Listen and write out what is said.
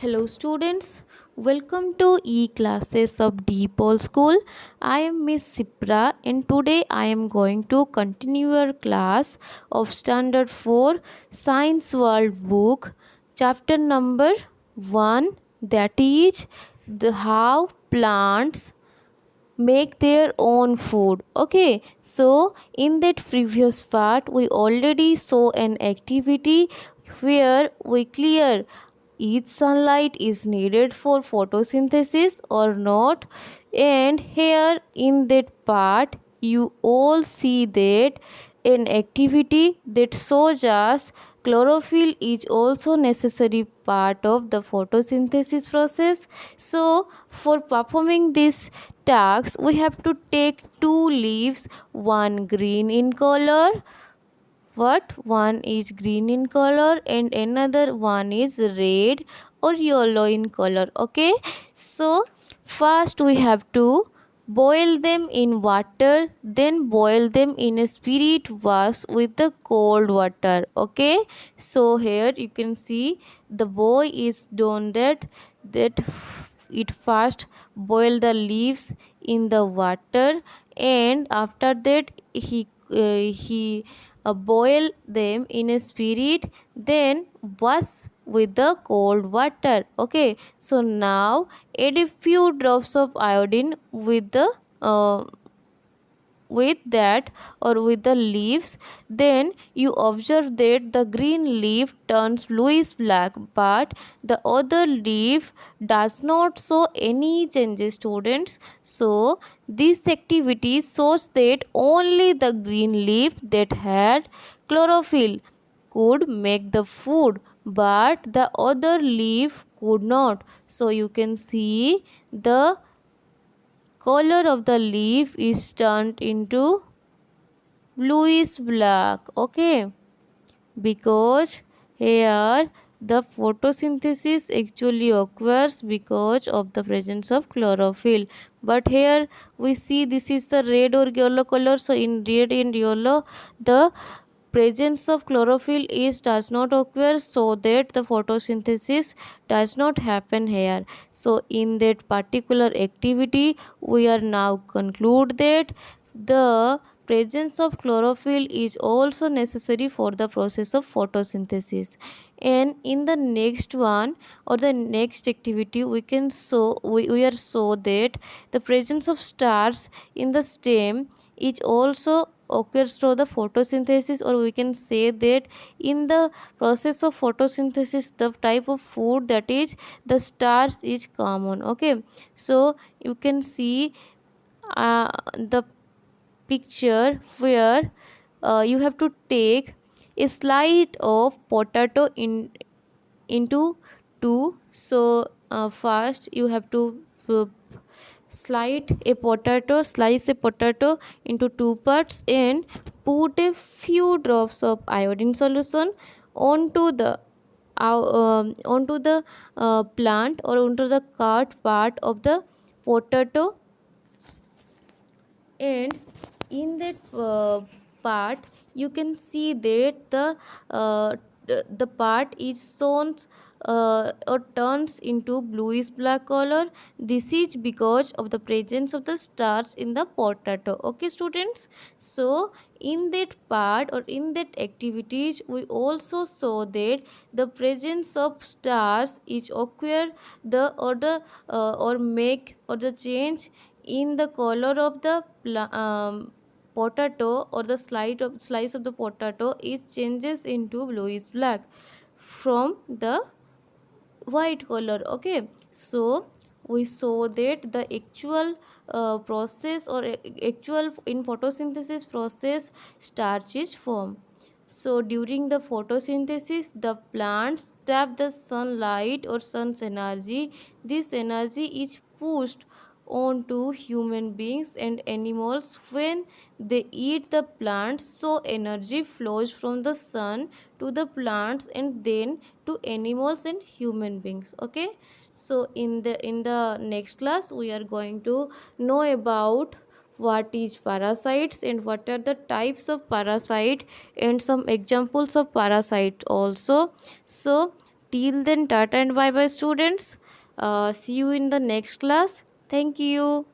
Hello students, welcome to e-classes of DPOL School. I am Miss Sipra and today I am going to continue your class of Standard 4 Science World book chapter number 1, that is the how plants make their own food. Okay, so in that previous part we already saw an activity where we clear each sunlight is needed for photosynthesis or not, and here in that part you all see that an activity that shows us chlorophyll is also necessary part of the photosynthesis process. So for performing this task we have to take two leaves, one green in color, what one is green in color and another one is red or yellow in color. Okay, so first we have to boil them in water, then boil them in a spirit wash with the cold water. Okay, so here you can see the boy is done that it first boil the leaves in the water, and after that he boil them in a spirit, then wash with the cold water. Okay, so now add a few drops of iodine uh, with that or with the leaves, then you observe that the green leaf turns bluish black but the other leaf does not show any changes, students. So this activity shows that only the green leaf that had chlorophyll could make the food but the other leaf could not. So you can see the color of the leaf is turned into bluish black. Okay, because here the photosynthesis actually occurs because of the presence of chlorophyll, but here we see this is the red or yellow color. So in red and yellow the presence of chlorophyll is does not occur, so that the photosynthesis does not happen here. So in that particular activity we are now conclude that the presence of chlorophyll is also necessary for the process of photosynthesis. And in the next one or the next activity we can show we are show that the presence of stars in the stem is also occurs through the photosynthesis, or we can say that in the process of photosynthesis the type of food that is the stars is common. Okay, so you can see the picture where you have to take a slide of potato into two. So first you have to slice a potato into two parts and put a few drops of iodine solution onto the plant or onto the cut part of the potato, and in that part you can see that the part is shown or turns into bluish black color. This is because of the presence of the stars in the potato. Okay students, so in that part or in that activities we also saw that the presence of stars is occur or make or the change in the color of the potato, or the slice of the potato is changes into bluish black from the white color. Okay, so we saw that the actual process or actual in photosynthesis process starch is formed. So during the photosynthesis the plants tap the sunlight or sun's energy. This energy is pushed onto human beings and animals when they eat the plants, so energy flows from the sun to the plants and then to animals and human beings. Okay, so in the next class we are going to know about what is parasites and what are the types of parasite and some examples of parasite also. So till then, tata and bye bye, students. See you in the next class. Thank you.